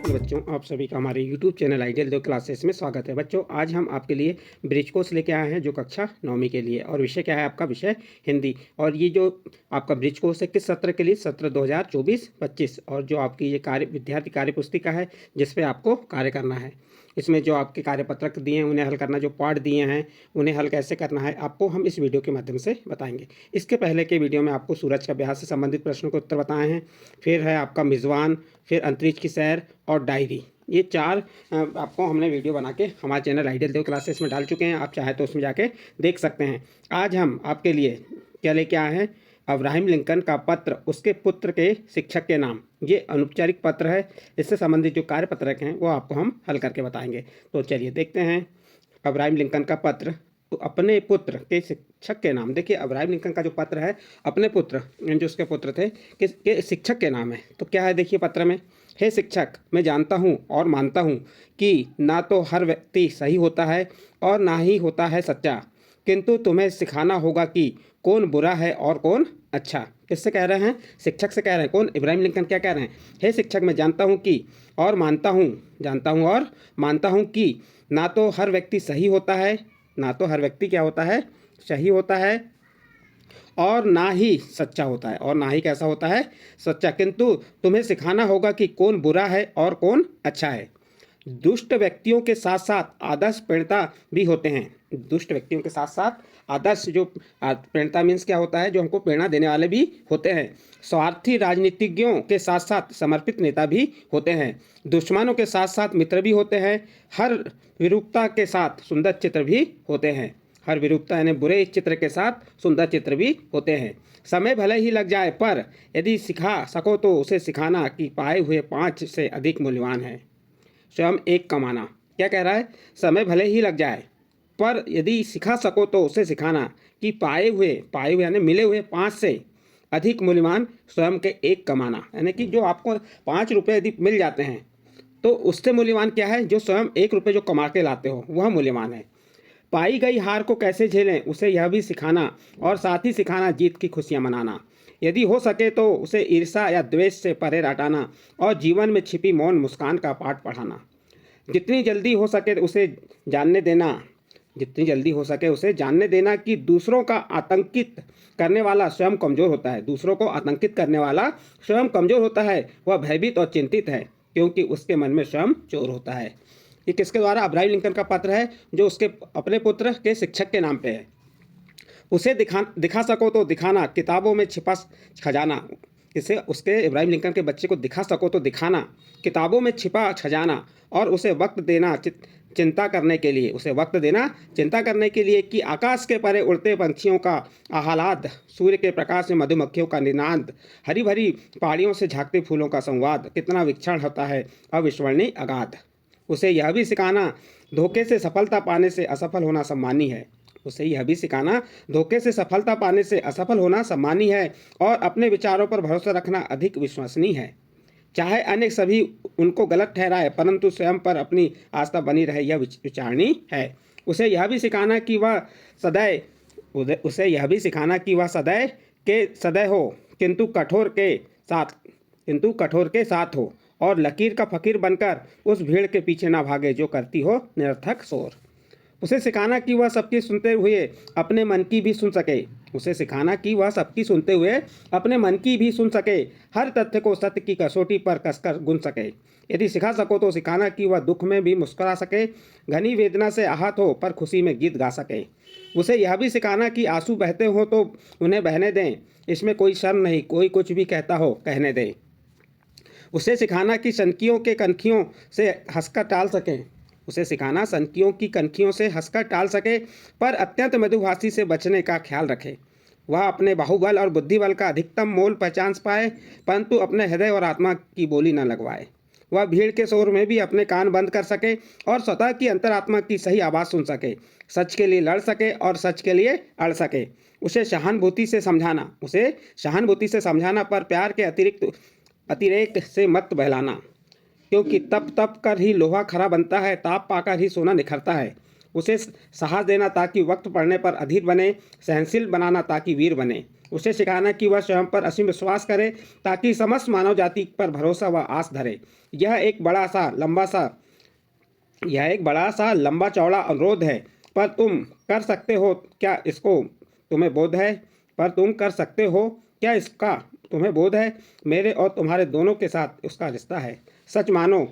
बच्चों, आप सभी का हमारे YouTube चैनल आइडियल दो क्लासेस में स्वागत है। बच्चों, आज हम आपके लिए ब्रिज कोर्स लेके आए हैं जो कक्षा 9वीं के लिए, और विषय क्या है आपका? विषय हिंदी। और ये जो आपका ब्रिज कोर्स है किस सत्र के लिए? सत्र 2024-25। और जो आपकी ये विद्यार्थी कार्य पुस्तिका है जिस पे आपको कार्य करना है, इसमें जो आपके कार्यपत्रक दिए हैं उन्हें हल करना, जो पाठ दिए हैं उन्हें हल कैसे करना है आपको हम इस वीडियो के माध्यम से बताएंगे। इसके पहले के वीडियो में आपको सूरज का अभ्यास से संबंधित प्रश्नों के उत्तर बताए हैं, फिर है आपका मिज़वान, फिर अंतरिक्ष की सैर और डायरी। ये 4 आपको हमने वीडियो बना के हमारे चैनल आइडियल देव क्लासेस में डाल चुके हैं। आप चाहे तो उसमें जाके देख सकते हैं। आज हम आपके लिए क्या लेके आए हैं? अब्राहम लिंकन का पत्र उसके पुत्र के शिक्षक के नाम। ये अनौपचारिक पत्र है। इससे संबंधित जो कार्यपत्रक हैं वो आपको हम हल करके बताएंगे। तो चलिए देखते हैं अब्राहम लिंकन का पत्र अपने पुत्र के शिक्षक के नाम। देखिए, अब्राहम लिंकन का जो पत्र है अपने पुत्र, जो उसके पुत्र थे, के शिक्षक के नाम है। तो क्या है देखिए पत्र में? हे शिक्षक, मैं जानता हूँ और मानता हूँ कि ना तो हर व्यक्ति सही होता है और ना ही होता है सच्चा, किंतु तुम्हें सिखाना होगा कि कौन बुरा है और कौन अच्छा। किससे कह रहे हैं? शिक्षक से कह रहे हैं। कौन? इब्राहिम लिंकन क्या कह रहे हैं? हे शिक्षक, मैं जानता हूँ कि और मानता हूँ कि ना तो हर व्यक्ति सही होता है, ना तो हर व्यक्ति क्या होता है? सही होता है, और ना ही सच्चा होता है, और ना ही कैसा होता है? सच्चा। किंतु तुम्हें सिखाना होगा कि कौन बुरा है और कौन अच्छा है। दुष्ट व्यक्तियों के साथ साथ आदर्श प्रेरणा भी होते हैं। दुष्ट व्यक्तियों के साथ साथ आदर्श, जो प्रेरणा मीन्स क्या होता है? जो हमको प्रेरणा देने वाले भी होते हैं। स्वार्थी राजनीतिज्ञों के साथ साथ समर्पित नेता भी होते हैं। दुश्मनों के साथ साथ मित्र भी होते हैं। हर विरूपता के साथ सुंदर चित्र भी होते हैं। हर विरूपता यानी बुरे चित्र के साथ सुंदर चित्र भी होते हैं। समय भले ही लग जाए, पर यदि सिखा सको तो उसे सिखाना कि पाए हुए 5 से अधिक मूल्यवान है। स्वयं एक कमाना। क्या कह रहा है? समय भले ही लग जाए, पर यदि सिखा सको तो उसे सिखाना कि पाए हुए यानी मिले हुए 5 से अधिक मूल्यवान स्वयं के एक कमाना। यानी कि जो आपको 5 रुपये यदि मिल जाते हैं तो उससे मूल्यवान क्या है? जो स्वयं 1 रुपये जो कमा के लाते हो वह मूल्यवान है। पाई गई हार को कैसे झेलें उसे यह भी सिखाना, और साथ ही सिखाना जीत की खुशियाँ मनाना। यदि हो सके तो उसे ईर्ष्या या द्वेष से परे हटाना, और जीवन में छिपी मौन मुस्कान का पाठ पढ़ाना। जितनी जल्दी हो सके उसे जानने देना कि दूसरों का आतंकित करने वाला स्वयं कमज़ोर होता है। दूसरों को आतंकित करने वाला स्वयं कमज़ोर होता है। वह भयभीत और चिंतित है क्योंकि उसके मन में स्वयं चोर होता है। ये किसके द्वारा? अब्राहम लिंकन का पत्र है जो उसके अपने पुत्र के शिक्षक के नाम पे है। उसे दिखा सको तो दिखाना, किताबों में छिपा खजाना। इसे उसके इब्राहिम लिंकन के बच्चे को दिखा सको तो दिखाना, किताबों में छिपा खजाना, और उसे वक्त देना चिंता करने के लिए कि आकाश के परे उड़ते पंछियों का आह्लाद, सूर्य के प्रकाश में मधुमक्खियों का निनाद, हरी भरी पहाड़ियों से झांकते फूलों का संवाद, कितना विक्षण होता है अविस्मरणीय अगाध। उसे यह भी सिखाना धोखे से सफलता पाने से असफल होना सम्मानी है। और अपने विचारों पर भरोसा रखना अधिक विश्वसनीय है। चाहे अन्य सभी उनको गलत ठहराए, परंतु स्वयं पर अपनी आस्था बनी रहे, यह विचारणीय है। उसे यह भी सिखाना कि वह सदैव के सदैव हो, किंतु कठोर के साथ हो, और लकीर का फकीर बनकर उस भीड़ के पीछे ना भागे जो करती हो निरर्थक शोर। उसे सिखाना कि वह सबकी सुनते हुए अपने मन की भी सुन सके, हर तथ्य को सत्य की कसौटी पर कसकर गुन सके। यदि सिखा सको तो सिखाना कि वह दुख में भी मुस्कुरा सके, घनी वेदना से आहत हो पर खुशी में गीत गा सके। उसे यह भी सिखाना कि आंसू बहते हो तो उन्हें बहने दें, इसमें कोई शर्म नहीं, कोई कुछ भी कहता हो कहने दें। उसे सिखाना कि सनकियों की कनखियों से हंसकर टाल सके, पर अत्यंत मधुभाषी से बचने का ख्याल रखे। वह अपने बाहुबल और बुद्धिबल का अधिकतम मोल पहचान पाए, परंतु अपने हृदय और आत्मा की बोली न लगवाए। वह भीड़ के शोर में भी अपने कान बंद कर सके और स्वतः की अंतरात्मा की सही आवाज़ सुन सके, सच के लिए लड़ सके और सच के लिए अड़ सके। उसे सहानुभूति से समझाना, पर प्यार के अतिरेक से मत बहलाना, क्योंकि तप कर ही लोहा खरा बनता है, ताप पाकर ही सोना निखरता है। उसे साहस देना ताकि वक्त पड़ने पर अधीर बने, सहनशील बनाना ताकि वीर बने, उसे सिखाना कि वह स्वयं पर असीम विश्वास करे ताकि समस्त मानव जाति पर भरोसा व आस धरे। यह एक बड़ा सा लंबा चौड़ा अनुरोध है, पर तुम कर सकते हो क्या इसको? तुम्हें बोध है? पर तुम कर सकते हो क्या इसका? तुम्हें बोध है? मेरे और तुम्हारे दोनों के साथ उसका रिश्ता है। सच मानो,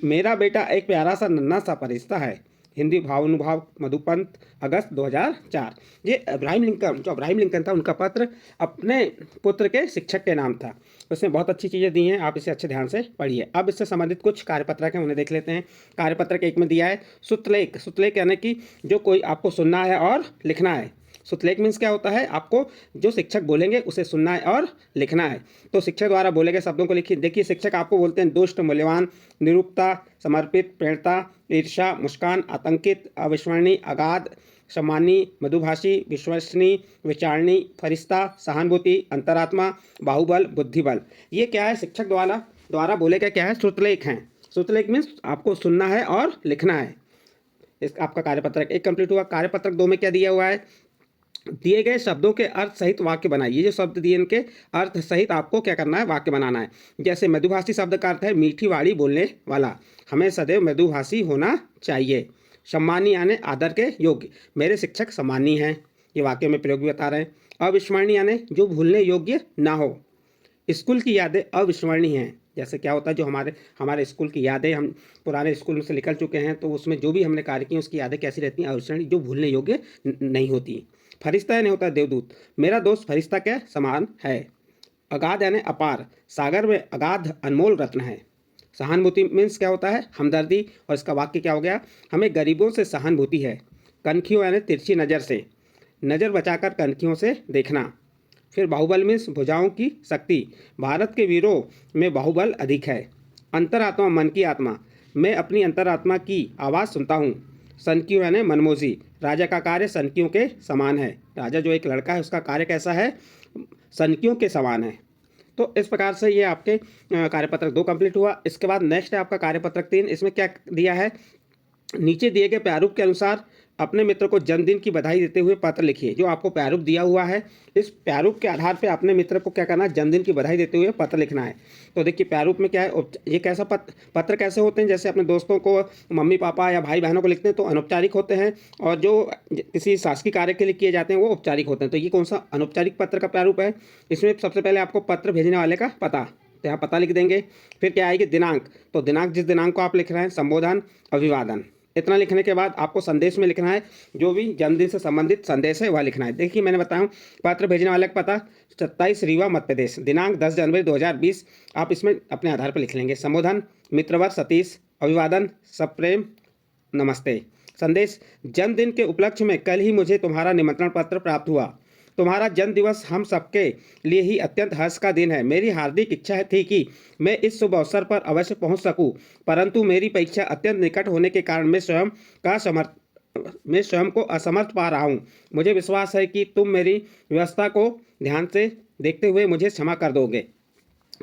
मेरा बेटा एक प्यारा सा नन्हा सा फरिश्ता है। हिंदी भावानुभाव मधुपंत, अगस्त 2004। ये अब्राहम लिंकन था, उनका पत्र अपने पुत्र के शिक्षक के नाम था। उसमें बहुत अच्छी चीज़ें दी हैं, आप इसे अच्छे ध्यान से पढ़िए। अब इससे संबंधित कुछ कार्यपत्रक हैं, उन्हें देख लेते हैं। कार्यपत्रक 1 में दिया है सुतलेख। सुतलेख यानी कि जो कोई आपको सुनना है और लिखना है। सुतलेख मीन्स क्या होता है? आपको जो शिक्षक बोलेंगे उसे सुनना है और लिखना है। तो शिक्षक द्वारा बोले गए शब्दों को लिखिए। देखिए, शिक्षक आपको बोलते हैं दुष्ट, मूल्यवान, निरुक्ता, समर्पित, प्रेरणा, ईर्ष्या, मुस्कान, आतंकित, अविस्मरणीय, अगाध, सम्मानी, मधुभाषी, विश्वसनीय, विचारणी, फरिश्ता, सहानुभूति, अंतरात्मा, बाहुबल, बुद्धिबल। ये क्या है? शिक्षक द्वारा बोले गए क्या है? श्रुतलेख हैं। श्रुतलेख मीन्स आपको सुनना है और लिखना है। इस आपका कार्यपत्रक 1 कंप्लीट हुआ। कार्यपत्रक 2 में क्या दिया हुआ है? दिए गए शब्दों के अर्थ सहित वाक्य बनाइए। जो शब्द दिए इनके अर्थ सहित आपको क्या करना है? वाक्य बनाना है। जैसे मधुभाषी शब्द का अर्थ है मीठी वाणी बोलने वाला, हमें सदैव मधुभाषी होना चाहिए। सम्मानी यानी आदर के योग्य, मेरे शिक्षक सम्मानी हैं, ये वाक्य में प्रयोग भी बता रहे हैं। अविस्मरणीय यानी जो भूलने योग्य ना हो। स्कूल की यादें अविस्मरणीय हैं। जैसे क्या होता है, जो हमारे स्कूल की यादें, हम पुराने स्कूल से निकल चुके हैं तो उसमें जो भी हमने कार्य किए उसकी यादें कैसी रहती हैं? अविस्मरणीय, जो भूलने योग्य नहीं होती। फरिश्ता यानी होता है देवदूत, मेरा दोस्त फरिश्ता के समान है। अगाध यानी अपार, सागर में अगाध अनमोल रत्न है। सहानुभूति मीन्स क्या होता है? हमदर्दी, और इसका वाक्य क्या हो गया? हमें गरीबों से सहानुभूति है। कनखियों यानी तिरछी नज़र से, नज़र बचाकर कनखियों से देखना। फिर बाहुबल मीन्स भुजाओं की शक्ति, भारत के वीरों में बाहुबल अधिक है। अंतरात्मा, मन की आत्मा, मैं अपनी अंतरात्मा की आवाज़ सुनता हूँ। सनकियों यानी मनमोजी, राजा का कार्य सनकियों के समान है। राजा जो एक लड़का है उसका कार्य कैसा है? सनकियों के समान है। तो इस प्रकार से ये आपके कार्यपत्रक 2 कंप्लीट हुआ। इसके बाद नेक्स्ट है आपका कार्यपत्रक 3। इसमें क्या दिया है? नीचे दिए गए प्रारूप के अनुसार अपने मित्र को जन्मदिन की बधाई देते हुए पत्र लिखिए। जो आपको प्रारूप दिया हुआ है, इस प्रारूप के आधार पे अपने मित्र को क्या करना है? जन्मदिन की बधाई देते हुए पत्र लिखना है। तो देखिए प्रारूप में क्या है, ये कैसा पत्र कैसे होते हैं? जैसे अपने दोस्तों को, मम्मी पापा या भाई बहनों को लिखते हैं तो अनौपचारिक होते हैं, और जो किसी शासकीय कार्य के लिए किए जाते हैं वो औपचारिक होते हैं। तो ये कौन सा अनौपचारिक पत्र का प्रारूप है? इसमें सबसे पहले आपको पत्र भेजने वाले का पता, तो यहाँ पता लिख देंगे। फिर क्या आएगी? दिनांक, तो दिनांक जिस दिनांक को आप लिख रहे हैं, संबोधन, अभिवादन। इतना लिखने के बाद आपको संदेश में लिखना है, जो भी जन्मदिन से संबंधित संदेश है वह लिखना है। देखिए मैंने बताया, पत्र भेजने वाले का पता 27 रीवा मध्य प्रदेश, दिनांक 10 जनवरी 2020। आप इसमें अपने आधार पर लिख लेंगे। संबोधन, मित्रवर सतीश, अभिवादन, सप्रेम नमस्ते। संदेश, जन्मदिन के उपलक्ष्य में कल ही मुझे तुम्हारा निमंत्रण पत्र प्राप्त हुआ। तुम्हारा जन्म दिवस हम सबके लिए ही अत्यंत हर्ष का दिन है। मेरी हार्दिक इच्छा थी कि मैं इस शुभ अवसर पर अवश्य पहुंच सकूं, परंतु मेरी परीक्षा अत्यंत निकट होने के कारण मैं स्वयं को असमर्थ पा रहा हूं। मुझे विश्वास है कि तुम मेरी व्यवस्था को ध्यान से देखते हुए मुझे क्षमा कर दोगे।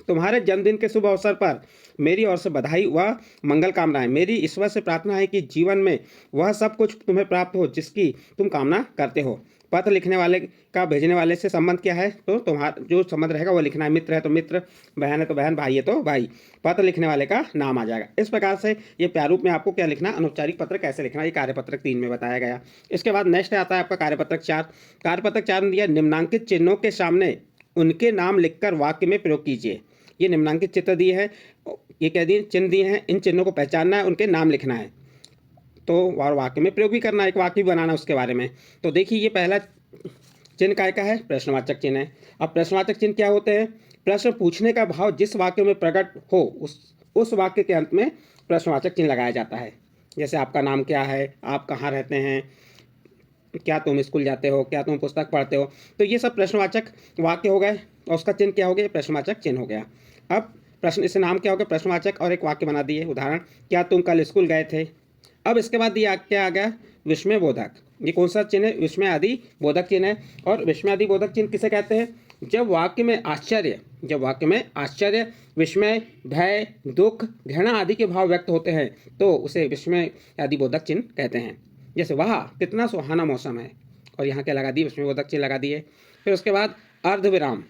तुम्हारे जन्मदिन के शुभ अवसर पर मेरी ओर से बधाई व मंगल कामनाएं। मेरी ईश्वर से प्रार्थना है कि जीवन में वह सब कुछ तुम्हें प्राप्त हो जिसकी तुम कामना करते हो। पत्र लिखने वाले का भेजने वाले से संबंध क्या है? तो तुम्हारा जो संबंध रहेगा वो लिखना है। मित्र है तो मित्र, बहन है तो बहन, भाई है तो भाई। पत्र लिखने वाले का नाम आ जाएगा। इस प्रकार से ये प्रारूप में आपको क्या लिखना, अनौपचारिक पत्र कैसे लिखना, ये कार्यपत्रक 3 में बताया गया। इसके बाद नेक्स्ट आता है आपका कार्यपत्रक 4। कार्यपत्रक 4 में दिया, निम्नांकित चिन्हों के सामने उनके नाम लिखकर वाक्य में प्रयोग कीजिए। ये निम्नांकित चित्र दिए हैं, ये क्या दिए? चिन्ह दिए हैं। इन चिन्हों को पहचानना है, उनके नाम लिखना है, तो और वाक्य में प्रयोग भी करना है, एक वाक्य भी बनाना उसके बारे में। तो देखिए ये पहला चिन्ह काय का है? प्रश्नवाचक चिन्ह है। अब प्रश्नवाचक चिन्ह क्या होते हैं? प्रश्न पूछने का भाव जिस वाक्य में प्रकट हो उस वाक्य के अंत में प्रश्नवाचक चिन्ह लगाया जाता है। जैसे आपका नाम क्या है, आप कहाँ रहते हैं, क्या तुम स्कूल जाते हो, क्या तुम पुस्तक पढ़ते हो, तो ये सब प्रश्नवाचक वाक्य हो गए, और उसका चिन्ह क्या हो गया? प्रश्नवाचक चिन्ह हो गया। अब प्रश्न, इससे नाम क्या हो गया? प्रश्नवाचक, और एक वाक्य बना दिए। उदाहरण, क्या तुम कल स्कूल गए थे। अब इसके बाद ये क्या आ गया? विस्मय बोधक। ये कौन सा चिन्ह है? विस्मय आदि बोधक चिन्ह है। और विस्मय आदि बोधक चिन्ह किसे कहते हैं? जब वाक्य में आश्चर्य, विस्मय, भय, दुख, घृणा आदि के भाव व्यक्त होते हैं तो उसे विस्मय आदि बोधक चिन्ह कहते हैं। जैसे वाह कितना सुहाना मौसम है, और यहाँ क्या लगा दिए, विस्मयबोधक चिन्ह लगा दिए। फिर उसके बाद अर्धविराम।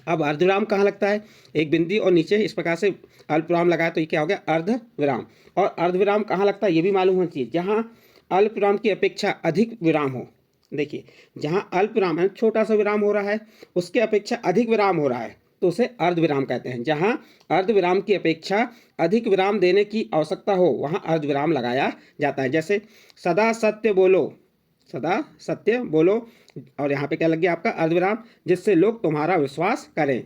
अब अर्धविराम कहाँ लगता है, एक बिंदी और नीचे इस प्रकार से अल्पविराम लगाया तो ये क्या हो गया, अर्धविराम। और अर्धविराम कहाँ लगता है ये भी मालूम होना चाहिए, जहाँ अल्पविराम की अपेक्षा अधिक विराम हो। देखिए जहाँ अल्पविराम है, छोटा सा विराम हो रहा है, उसके अपेक्षा अधिक विराम हो रहा है तो उसे अर्धविराम कहते हैं। जहाँ अर्धविराम की अपेक्षा अधिक विराम देने की आवश्यकता हो वहाँ अर्धविराम लगाया जाता है। जैसे सदा सत्य बोलो, सदा सत्य बोलो, और यहाँ पे क्या लग गया आपका अर्धविराम, जिससे लोग तुम्हारा विश्वास करें।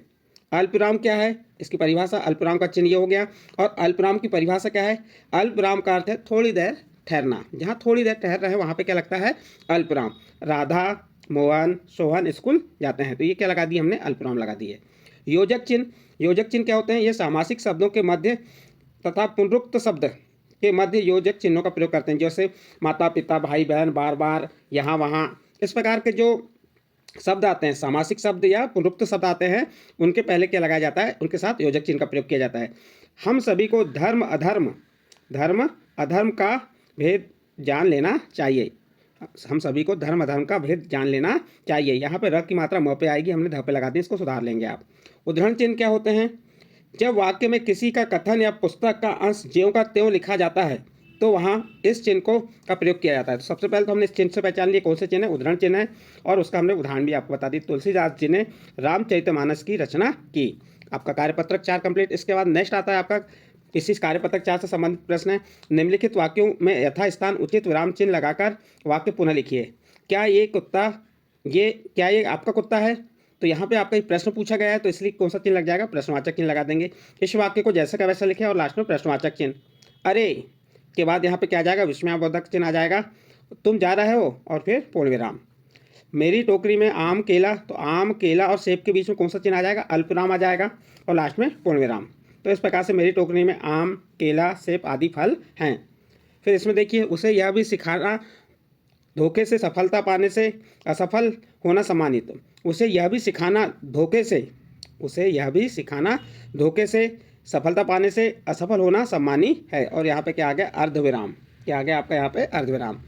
अल्पविराम क्या है, इसकी परिभाषा, अल्पविराम का चिन्ह ये हो गया। और अल्पविराम की परिभाषा क्या है, अल्पविराम का अर्थ है थोड़ी देर ठहरना, जहाँ थोड़ी देर ठहर रहे वहाँ पे क्या लगता है, अल्पविराम। राधा मोहन सोहन स्कूल जाते हैं तो ये क्या लगा दिए हमने, अल्पविराम लगा दिए। योजक चिन्ह, योजक चिन्ह क्या होते हैं, ये सामासिक शब्दों के मध्य तथा पुनरुक्त शब्द के मध्य योजक चिन्हों का प्रयोग करते हैं। जैसे माता पिता भाई बहन बार बार यहाँ वहाँ, इस प्रकार के जो शब्द आते हैं, सामासिक शब्द या पुनरुक्त शब्द आते हैं, उनके पहले क्या लगाया जाता है, उनके साथ योजक चिन्ह का प्रयोग किया जाता है। हम सभी को धर्म अधर्म का भेद जान लेना चाहिए। हम सभी को धर्म अधर्म का भेद जान लेना चाहिए। यहाँ पे र की मात्रा म पे आएगी, हमने ध पे लगा दी, इसको सुधार लेंगे आप। उदाहरण चिन्ह क्या होते हैं, जब वाक्य में किसी का कथन या पुस्तक का अंश ज्यों का त्यों लिखा जाता है तो वहाँ इस चिन्ह को का प्रयोग किया जाता है। तो सबसे पहले तो हमने इस चिन्ह से पहचान लिया कौन से चिन्ह है, उदाहरण चिन्ह है, और उसका हमने उदाहरण भी आपको बता दी। तुलसीदास जी ने रामचरितमानस की रचना की। आपका कार्यपत्रक 4 कंप्लीट। इसके बाद नेक्स्ट आता है आपका इसी कार्यपत्रक 4 से संबंधित प्रश्न है, निम्नलिखित वाक्यों में यथास्थान उचित विराम चिन्ह लगाकर वाक्य पुनः लिखिए। क्या ये आपका कुत्ता है, तो यहाँ पे आपका एक प्रश्न पूछा गया है तो इसलिए कौन सा चिन्ह लग जाएगा, प्रश्नवाचक चिन्ह लगा देंगे। इस वाक्य को जैसा का वैसा लिखे और लास्ट में प्रश्नवाचक चिन्ह। अरे के बाद यहाँ पे क्या आ जाएगा, विस्मयबोधक चिन्ह आ जाएगा। तुम जा रहे हो और फिर पूर्ण विराम। मेरी टोकरी में आम केला, तो आम केला और सेब के बीच में कौन सा चिन्ह आ जाएगा, अल्पविराम आ जाएगा और लास्ट में पूर्ण विराम। तो इस प्रकार से मेरी टोकरी में आम केला सेब आदि फल हैं। फिर इसमें देखिए, उसे यह भी सिखाना धोखे से सफलता पाने से असफल होना सम्मानित। उसे यह भी सिखाना धोखे से सफलता पाने से असफल होना सम्मानी है। और यहाँ पे क्या आ गया, अर्धविराम। क्या आ गया आपका यहाँ पे, अर्धविराम।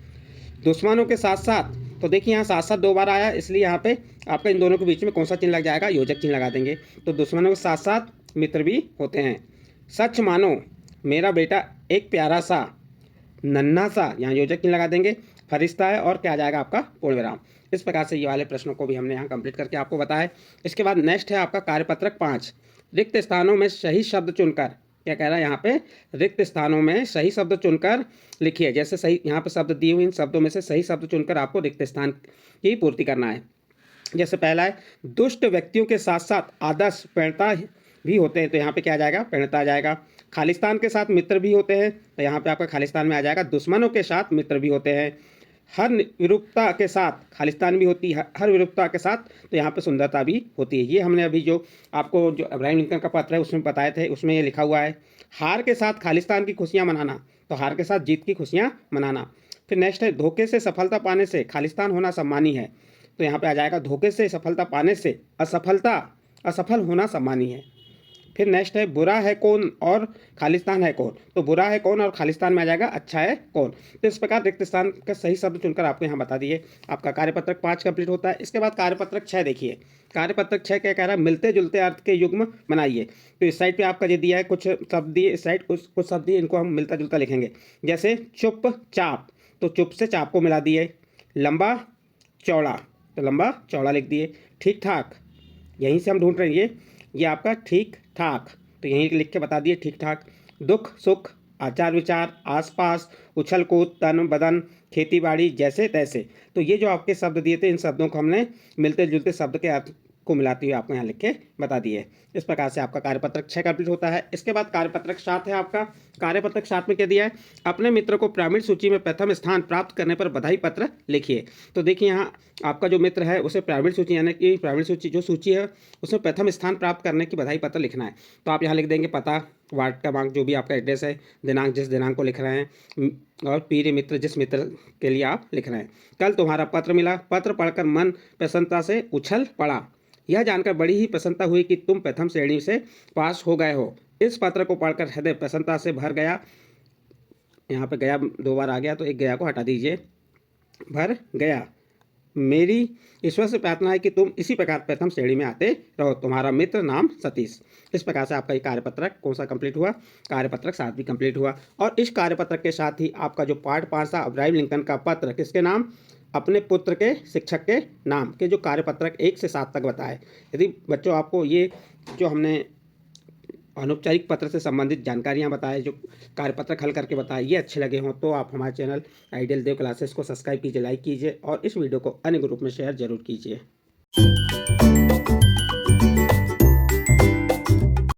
दुश्मनों के साथ साथ, तो देखिए यहाँ साथ साथ 2 बार आया, इसलिए यहाँ पे आपका इन दोनों के बीच में कौन सा चिन्ह लग जाएगा, योजक चिन्ह लगा देंगे। तो दुश्मनों के साथ साथ मित्र भी होते हैं। सच मानो मेरा बेटा एक प्यारा सा नन्हा सा, यहाँ योजक चिन्ह लगा देंगे, फरिश्ता है, और क्या आ जाएगा आपका पूर्ण विराम। इस प्रकार से ये वाले प्रश्नों को भी हमने यहाँ कंप्लीट करके आपको बताया। इसके बाद नेक्स्ट है आपका कार्यपत्रक 5, रिक्त स्थानों में सही शब्द चुनकर। क्या कह रहा है यहाँ पे, रिक्त स्थानों में सही शब्द चुनकर लिखिए। जैसे सही यहाँ पे शब्द दिए हुए, इन शब्दों में से सही शब्द चुनकर आपको रिक्त स्थान की पूर्ति करना है। जैसे पहला है, दुष्ट व्यक्तियों के साथ साथ आदर्श प्रणेता भी होते हैं, तो यहाँ पे क्या आ जाएगा, प्रणेता आ जाएगा। खालिस्तान के साथ मित्र भी होते हैं, तो यहाँ पे आपका खालिस्तान में आ जाएगा। दुश्मनों के साथ मित्र भी होते हैं। हर विरूपता के साथ खालिस्तान भी होती है, हर विरूपता के साथ तो यहाँ पे सुंदरता भी होती है। ये हमने अभी जो आपको जो अब्राहम लिंकन का पत्र है उसमें बताए थे, उसमें ये लिखा हुआ है। हार के साथ खालिस्तान की खुशियाँ मनाना, तो हार के साथ जीत की खुशियाँ मनाना। फिर नेक्स्ट है, धोखे से सफलता पाने से खालिस्तान होना सम्मानी है, तो यहाँ पे आ जाएगा धोखे से सफलता पाने से असफल होना सम्मानी है। फिर नेक्स्ट है, बुरा है कौन और खालिस्तान है कौन, तो बुरा है कौन और खालिस्तान में आ जाएगा अच्छा है कौन। तो इस प्रकार रिक्त स्थान का सही शब्द चुनकर आपको यहाँ बता दिए। आपका कार्यपत्रक 5 कंप्लीट होता है। इसके बाद कार्यपत्रक 6 देखिए। कार्यपत्रक 6 क्या कह रहा है, मिलते जुलते अर्थ के युग्म बनाइए। तो इस साइड पे आपका ये दिया है, कुछ शब्द दिए, इस साइड कुछ शब्द दिए, इनको हम मिलता जुलता लिखेंगे। जैसे चुप चाप, तो चुप से चाप को मिला दिए। लंबा चौड़ा, तो लंबा चौड़ा लिख दिए। ठीक ठाक, यहीं से हम ढूंढ रहे हैं, ये आपका ठीक ठाक, तो यहीं लिख के बता दिए ठीक ठाक। दुख सुख, आचार विचार, आसपास, उछल कूद, तन बदन, खेती बाड़ी, जैसे तैसे, तो ये जो आपके शब्द दिए थे, इन शब्दों को हमने मिलते जुलते शब्द के अर्थ को मिलाते हुए आपको यहाँ लिख के बता दिए। इस प्रकार से आपका कार्यपत्रक 6 कंप्लीट होता है। इसके बाद कार्यपत्रक 7 है आपका। कार्यपत्रक 7 में क्या दिया है, अपने मित्र को प्रावीण्य सूची में प्रथम स्थान प्राप्त करने पर बधाई पत्र लिखिए। तो देखिए यहाँ आपका जो मित्र है उसे प्रावीण्य सूची, यानी कि प्रावीण्य सूची जो सूची है उसमें प्रथम स्थान प्राप्त करने की बधाई पत्र लिखना है। तो आप यहाँ लिख देंगे पता, वार्ड क्रमांक, जो भी आपका एड्रेस है, दिनांक जिस दिनांक को लिख रहे हैं, और प्रिय मित्र जिस मित्र के लिए आप लिख रहे हैं। कल तुम्हारा पत्र मिला, पत्र पढ़कर मन प्रसन्नता से उछल पड़ा। यह जानकर बड़ी ही प्रसन्नता हुई कि तुम प्रथम श्रेणी से पास हो गए हो। इस पत्र को पढ़कर हृदय प्रसन्नता से भर गया। यहाँ पे गया 2 बार आ गया, तो एक गया को हटा दीजिए। भर गया। मेरी ईश्वर से प्रार्थना है कि तुम इसी प्रकार प्रथम श्रेणी में आते रहो। तुम्हारा मित्र नाम सतीश। इस प्रकार से आपका ये कार्यपत्रक कौन सा कंप्लीट हुआ? कार्यपत्रक 7 भी कंप्लीट हुआ। और इस कार्यपत्रक के साथ ही आपका जो पार्ट 5 था अब्राहम लिंकन का पत्र किसके नाम? अपने पुत्र के शिक्षक के नाम के जो कार्यपत्रक 1 से 7 तक बताए। यदि बच्चों आपको ये जो हमने अनौपचारिक पत्र से संबंधित जानकारियां बताए, जो कार्यपत्रक हल करके बताए, ये अच्छे लगे हों तो आप हमारे चैनल आइडियल देव क्लासेस को सब्सक्राइब कीजिए, लाइक कीजिए और इस वीडियो को अन्य ग्रुप में शेयर जरूर कीजिए।